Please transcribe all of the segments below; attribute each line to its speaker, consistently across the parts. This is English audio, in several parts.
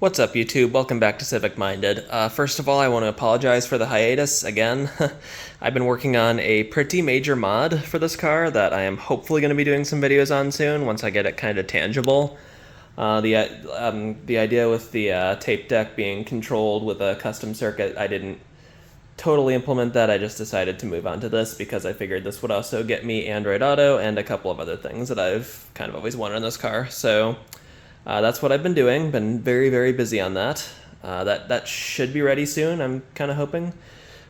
Speaker 1: What's up, YouTube? Welcome back to Civic Minded. First of all, I want to apologize for the hiatus again. I've been working on a pretty major mod for this car that I am hopefully going to be doing some videos on soon once I get it kind of tangible. The idea with the tape deck being controlled with a custom circuit, I didn't totally implement that. I just decided to move on to this because I figured this would also get me Android Auto and a couple of other things that I've kind of always wanted in this car. So that's what I've been doing. Been very, very busy on that. That should be ready soon, I'm kind of hoping.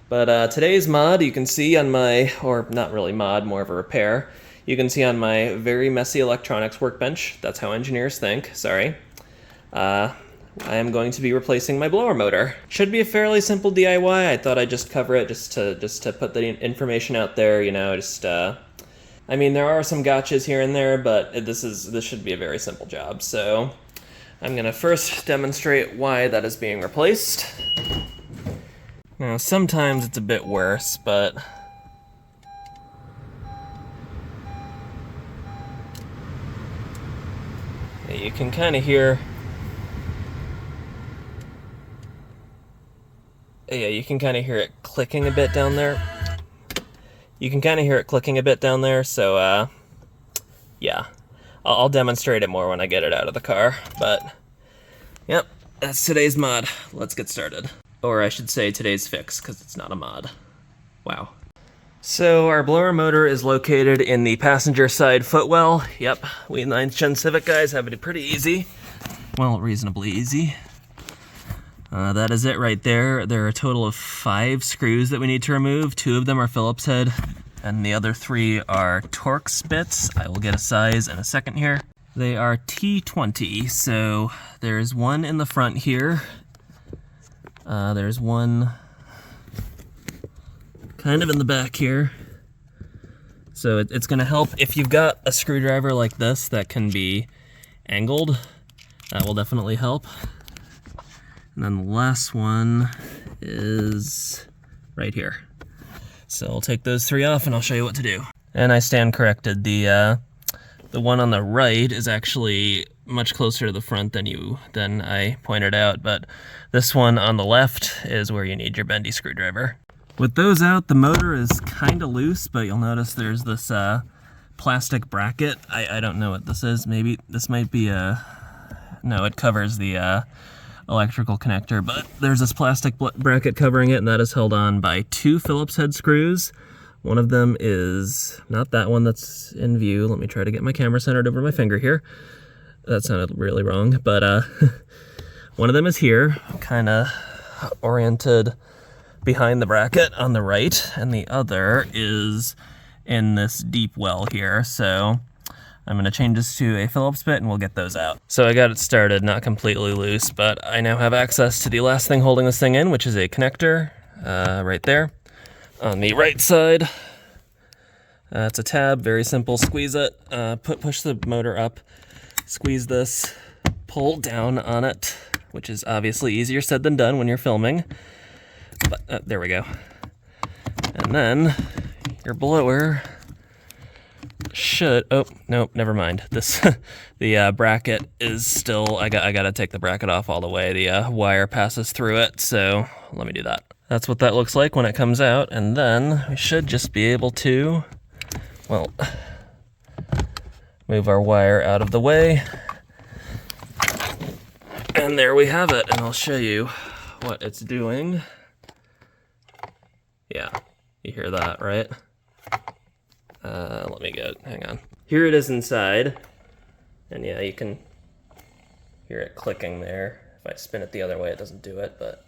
Speaker 1: But today's mod, you can see on my, or not really mod, more of a repair, you can see on my very messy electronics workbench. That's how engineers think, sorry. I am going to be replacing my blower motor. Should be a fairly simple DIY. I thought I'd just cover it just to put the information out there, you know, I mean, there are some gotchas here and there, but this should be a very simple job. So I'm gonna first demonstrate why that is being replaced. Now, sometimes it's a bit worse, but you can kind of hear. Yeah, you can kind of hear it clicking a bit down there. So yeah. I'll demonstrate it more when I get it out of the car, but yep, that's today's mod. Let's get started. Or I should say today's fix, because it's not a mod. Wow. So our blower motor is located in the passenger side footwell. Yep, we 9th Gen Civic guys have it pretty easy. Well, reasonably easy. That is it right there. There are a total of 5 screws that we need to remove. 2 of them are Phillips head, and the other 3 are Torx bits. I will get a size in a second here. They are T20, so there's one in the front here. There's one kind of in the back here. So it's going to help if you've got a screwdriver like this that can be angled. That will definitely help. And then the last one is right here. So I'll take those 3 off and I'll show you what to do. And I stand corrected. The one on the right is actually much closer to the front than I pointed out, but this one on the left is where you need your bendy screwdriver. With those out, the motor is kind of loose, but you'll notice there's this plastic bracket. I don't know what this is. Maybe this might be no, it covers the electrical connector, but there's this plastic bracket covering it, and that is held on by 2 Phillips head screws. One of them is not that one that's in view. Let me try to get my camera centered over my finger here. That sounded really wrong, but one of them is here, kind of oriented behind the bracket on the right, and the other is in this deep well here. So I'm going to change this to a Phillips bit and we'll get those out. So I got it started, not completely loose, but I now have access to the last thing holding this thing in, which is a connector right there. On the right side, it's a tab, very simple. Squeeze it, push the motor up, squeeze this, pull down on it, which is obviously easier said than done when you're filming. But there we go. And then your blower should, oh, nope, never mind. This, the bracket is still, I gotta take the bracket off all the way. The wire passes through it, so let me do that. That's what that looks like when it comes out, and then we should just be able to, well, move our wire out of the way. And there we have it, and I'll show you what it's doing. Yeah, you hear that, right? Let me get, hang on. Here it is inside, and yeah, you can hear it clicking there. If I spin it the other way, it doesn't do it, but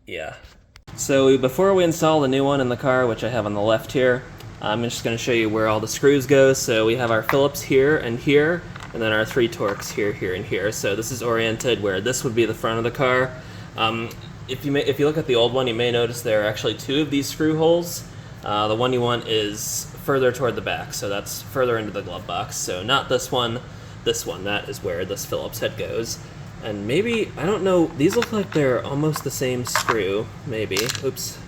Speaker 1: yeah. So before we install the new one in the car, which I have on the left here, I'm just going to show you where all the screws go. So we have our Phillips here, and then our 3 Torx here, here, and here. So this is oriented where this would be the front of the car. If you look at the old one, you may notice there are actually 2 of these screw holes. The one you want is further toward the back, so that's further into the glove box. So not this one, that is where this Phillips head goes. And maybe, I don't know, these look like they're almost the same screw, maybe. Oops.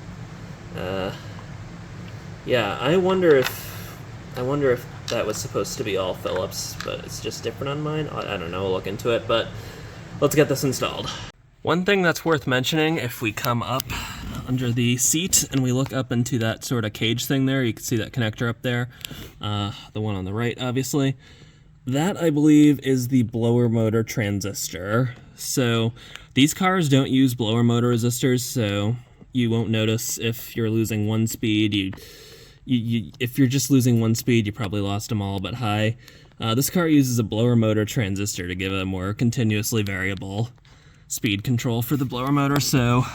Speaker 1: Yeah, I wonder if that was supposed to be all Phillips, but it's just different on mine. I don't know, we'll look into it, but let's get this installed. One thing that's worth mentioning, if we come up under the seat and we look up into that sort of cage thing there, you can see that connector up there, the one on the right, obviously. That, I believe, is the blower motor transistor. So these cars don't use blower motor resistors, so you won't notice if you're losing one speed. If you're just losing one speed, you probably lost them all but high. This car uses a blower motor transistor to give it a more continuously variable speed control for the blower motor. So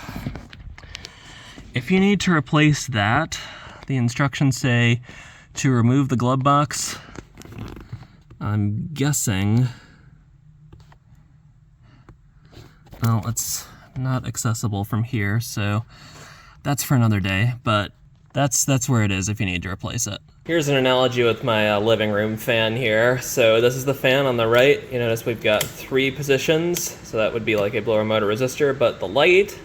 Speaker 1: if you need to replace that, the instructions say to remove the glove box. I'm guessing, well, it's not accessible from here, so that's for another day, but that's where it is if you need to replace it. Here's an analogy with my living room fan here. So this is the fan on the right. You notice we've got 3 positions, so that would be like a blower motor resistor, but the light,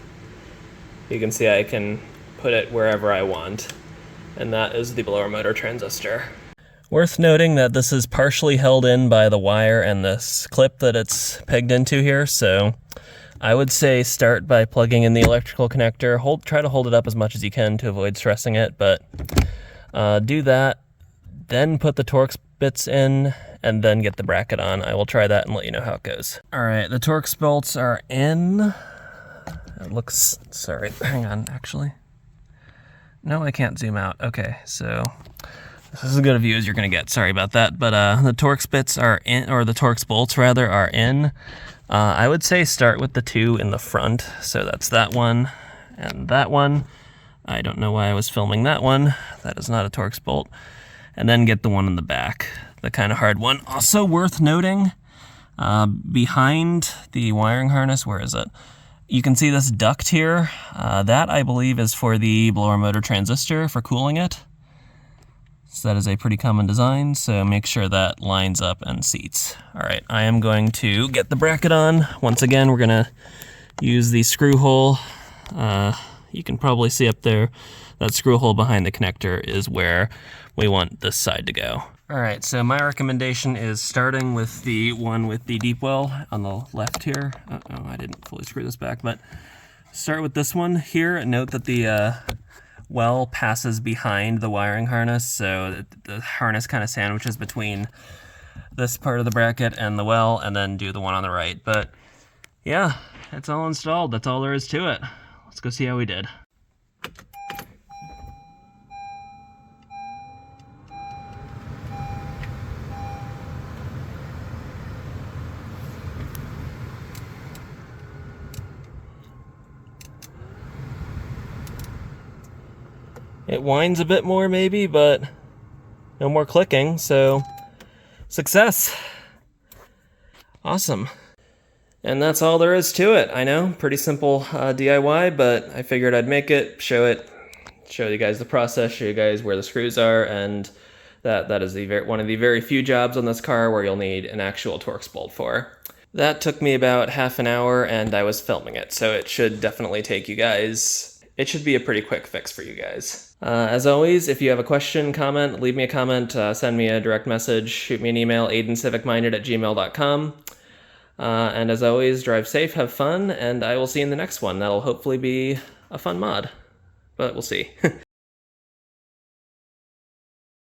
Speaker 1: you can see I can put it wherever I want, and that is the blower motor transistor. Worth noting that this is partially held in by the wire and this clip that it's pegged into here, so I would say start by plugging in the electrical connector. Try to hold it up as much as you can to avoid stressing it, but do that, then put the Torx bits in, and then get the bracket on. I will try that and let you know how it goes. All right, the Torx bolts are in. It looks, sorry, hang on, actually. No, I can't zoom out. Okay, so this is as good a view as you're gonna get. Sorry about that, but the Torx bits are in, or the Torx bolts rather, are in. I would say start with the 2 in the front. So that's that one and that one. I don't know why I was filming that one. That is not a Torx bolt. And then get the one in the back, the kind of hard one. Also worth noting, behind the wiring harness, where is it? You can see this duct here. That, I believe, is for the blower motor transistor for cooling it. So that is a pretty common design, so make sure that lines up and seats. All right, I am going to get the bracket on. Once again, we're gonna use the screw hole. You can probably see up there, that screw hole behind the connector is where we want this side to go. All right, so my recommendation is starting with the one with the deep well on the left here. Oh, I didn't fully screw this back, but start with this one here. Note that the well passes behind the wiring harness, so the harness kind of sandwiches between this part of the bracket and the well, and then do the one on the right. But yeah, it's all installed. That's all there is to it. Let's go see how we did. It whines a bit more maybe, but no more clicking, so success. Awesome. And that's all there is to it. I know, pretty simple DIY, but I figured I'd make it, show you guys the process, show you guys where the screws are, and that is one of the very few jobs on this car where you'll need an actual Torx bolt for. That took me about half an hour, and I was filming it, so it should definitely take you guys. It should be a pretty quick fix for you guys. As always, if you have a question, comment, leave me a comment, send me a direct message, shoot me an email, aidenscivicminded@gmail.com. And as always, drive safe, have fun, and I will see you in the next one. That'll hopefully be a fun mod, but we'll see.